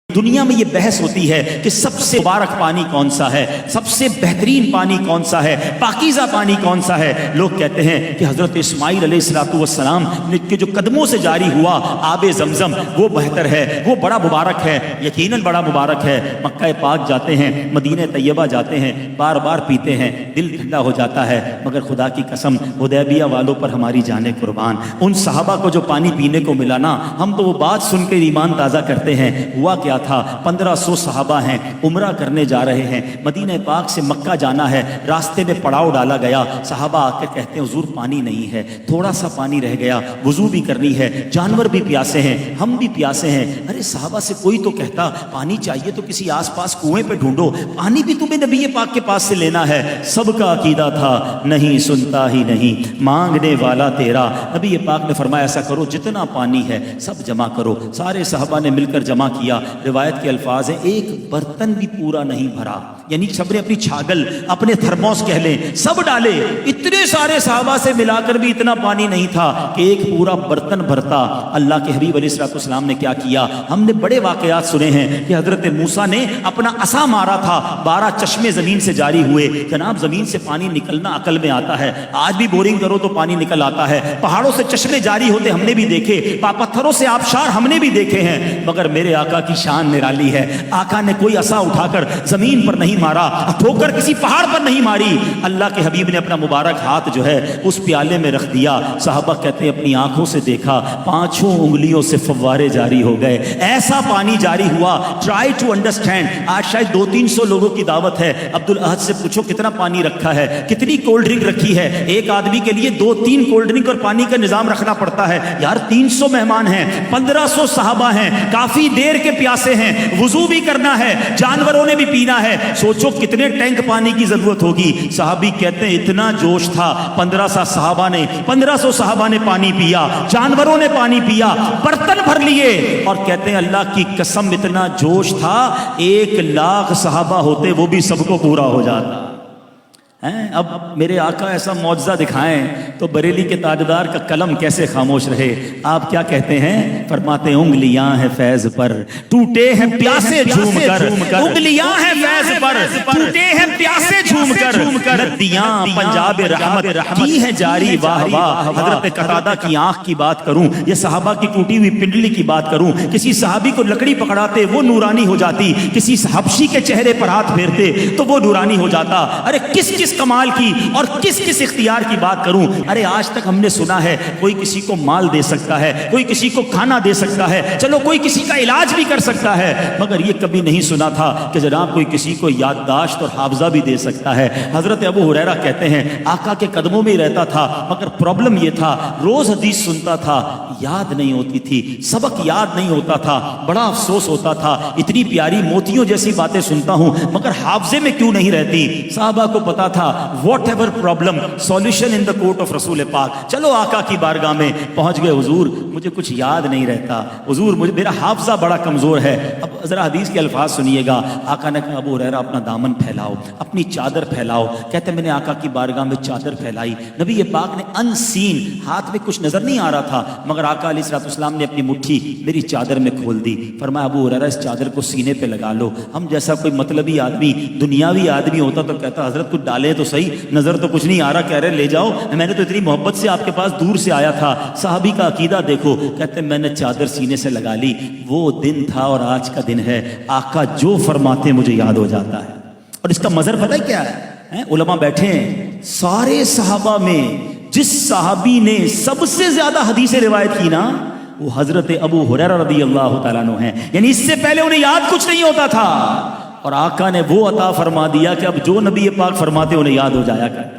دنیا میں یہ بحث ہوتی ہے کہ سب سے مبارک پانی کون سا ہے، سب سے بہترین پانی کون سا ہے، پاکیزہ پانی کون سا ہے۔ لوگ کہتے ہیں کہ حضرت اسماعیل علیہ السلام کے جو قدموں سے جاری ہوا آب زمزم وہ بہتر ہے، وہ بڑا مبارک ہے، یقیناً بڑا مبارک ہے۔ مکہ پاک جاتے ہیں، مدینہ طیبہ جاتے ہیں، بار بار پیتے ہیں، دل ٹھنڈا ہو جاتا ہے، مگر خدا کی قسم حدیبیہ والوں پر ہماری جانیں قربان، ان صحابہ کو جو پانی پینے کو ملا نا، ہم تو وہ بات سن کے ایمان تازہ کرتے ہیں۔ ہوا کیا تھا، 1500 صحابہ ہیں، عمرہ کرنے جا رہے ہیں، مدینہ پاک سے مکہ جانا ہے، راستے میں پڑاؤ ڈالا گیا، صحابہ آ کے کہتے ہیں حضور پانی نہیں ہے، تھوڑا سا پانی رہ گیا، وضو بھی کرنی ہے، جانور بھی پیاسے ہیں، ہم بھی پیاسے ہیں۔ ارے صحابہ سے کوئی تو کہتا پانی چاہیے تو کسی آس پاس کنویں پہ ڈھونڈو، پانی بھی تمہیں نبی پاک کے پاس سے لینا ہے۔ سب کا عقیدہ تھا نہیں سنتا ہی نہیں، مانگنے والا تیرا۔ نبی پاک نے فرمایا ایسا کرو جتنا پانی ہے سب جمع کرو۔ سارے صحابہ نے مل کر جمع کیا۔ روایت کے الفاظ ہیں ایک برتن بھی پورا نہیں بھرا، یعنی سب نے اپنی چھاگل اپنے تھرموس کہہ لیں سب ڈالے، اتنے سارے صحابہ سے ملا کر بھی اتنا پانی نہیں تھا کہ ایک پورا برتن بھرتا۔ اللہ کے حبیب علیہ السلام نے کیا کیا، ہم نے بڑے واقعات سنے ہیں کہ حضرت موسیٰ نے اپنا عصا مارا تھا، 12 چشمے زمین سے جاری ہوئے۔ جناب زمین سے پانی نکلنا عقل میں آتا ہے، آج بھی بورنگ کرو تو پانی نکل آتا ہے، پہاڑوں سے چشمے جاری ہوتے ہم نے بھی دیکھے، پتھروں سے آبشار ہم نے بھی دیکھے ہیں، مگر میرے آقا کی شان نرالی ہے۔ آقا نے کوئی عصا اٹھا کر زمین پر نہیں مارا، ٹھوکر کسی پہاڑ پر نہیں ماری، اللہ کے حبیب نے اپنا مبارک ہاتھ جو ہے اس پیالے میں رکھ دیا۔ صحابہ کہتے ہیں اپنی آنکھوں سے دیکھا، 5 انگلیوں سے فوارے جاری ہو گئے، ایسا پانی جاری ہوا۔ ٹرائی ٹو انڈرسٹینڈ، آج شاید 200-300 لوگوں کی دعوت ہے، عبد الاحد سے پوچھو کتنا پانی رکھا ہے، کتنی کولڈ ڈرنک رکھی ہے، ایک آدمی کے لیے 2-3 کولڈ ڈرنک اور پانی کا نظام رکھنا پڑتا ہے۔ یار 300 مہمان ہیں، 1500 صحابہ ہیں، کافی دیر کے پیاسے ہیں، وضو بھی کرنا ہے، جانوروں نے بھی پینا ہے، سوچو کتنے ٹینک پانی کی ضرورت ہوگی۔ صحابی کہتے ہیں اتنا جوش تھا، 1500 صحابہ نے پانی پیا، جانوروں نے پانی پیا، برتن بھر لیے، اور کہتے ہیں اللہ کی قسم اتنا جوش تھا 1,00,000 صحابہ ہوتے وہ بھی سب کو پورا ہو جاتا۔ اب میرے آقا ایسا معجزہ دکھائیں تو بریلی کے تاجدار کا قلم کیسے خاموش رہے۔ آپ کیا کہتے ہیں، فرماتے ہیں انگلیاں ہیں فیض پر ٹوٹے ہیں پیاسے جھوم کر، انگلیاں ہیں فیض پر ٹوٹے ہیں پیاسے جھوم کر، ندیاں پنجاب رحمت کی ہے جاری واہ واہ۔ حضرت قتادہ کی آنکھ کی بات کروں یا صحابہ کی ٹوٹی ہوئی پنڈلی کی بات کروں، کسی صحابی کو لکڑی پکڑاتے وہ نورانی ہو جاتی، کسی حبشی کے چہرے پر ہاتھ پھیرتے تو وہ نورانی ہو جاتا۔ ارے کس کمال کی اور کس اختیار کی بات کروں۔ ارے آج تک ہم نے سنا ہے کوئی کسی کو مال دے سکتا ہے، کوئی کسی کو کھانا دے سکتا ہے، چلو کوئی کسی کا علاج بھی کر سکتا ہے، مگر یہ کبھی نہیں سنا تھا کہ جناب کوئی کسی کو یادداشت اور حافظہ بھی دے سکتا ہے۔ حضرت ابو ہریرہ کہتے ہیں آقا کے قدموں میں رہتا تھا، مگر پرابلم یہ تھا روز حدیث سنتا تھا، یاد نہیں ہوتی تھی، سبق یاد نہیں ہوتا تھا، بڑا افسوس ہوتا تھا، اتنی پیاری موتیوں جیسی باتیں سنتا ہوں مگر حافظے میں کیوں نہیں رہتی۔ صحابہ کو پتا تھا what ever problem solution in the court of رسول پاک۔ چلو آقا کی بارگاہ میں پہنچ گئے، حضور مجھے کچھ یاد نہیں رہتا، حضور میرا حافظہ بڑا کمزور ہے۔ اب ذرا حدیث کے الفاظ سنیے گا، آقا نے کہا ابو ہریرہ اپنا دامن پھیلاؤ، اپنی چادر پھیلاؤ۔ کہتے میں نے آقا کی بارگاہ میں چادر پھیلائی، نبی پاک نے ان سین، ہاتھ میں کچھ نظر نہیں آ رہا تھا مگر آقا علیہ السلام نے اپنی مٹھی میری چادر میں کھول دی، فرمایا ابو ہریرہ اس چادر کو سینے پہ لگا لو۔ ہم جیسا کوئی مطلبی آدمی دنیاوی آدمی ہوتا تو کہتا حضرت کچھ ڈالے تو صحیح، نظر تو کچھ نہیں آ رہا، کہہ رہے لے جاؤ، میں نے تو اتنی محبت سے آپ کے پاس دور سے آیا تھا۔ صحابی کا عقیدہ دیکھو، کہتے میں نے چادر سینے سے لگا لی، وہ دن تھا اور آج کا دن ہے، آقا جو فرماتے مجھے یاد ہو جاتا ہے۔ اور اس کا مظہر پتہ ہے کیا ہے، علماء بیٹھے ہیں، سارے صحابہ میں جس صحابی نے سب سے زیادہ حدیث روایت کی نا وہ حضرت ابو ہریرہ رضی اللہ تعالیٰ عنہ ہیں، یعنی اس سے پہلے انہیں یاد کچھ نہیں ہوتا تھا اور آقا نے وہ عطا فرما دیا کہ اب جو نبی پاک فرماتے انہیں یاد ہو جایا کرتا۔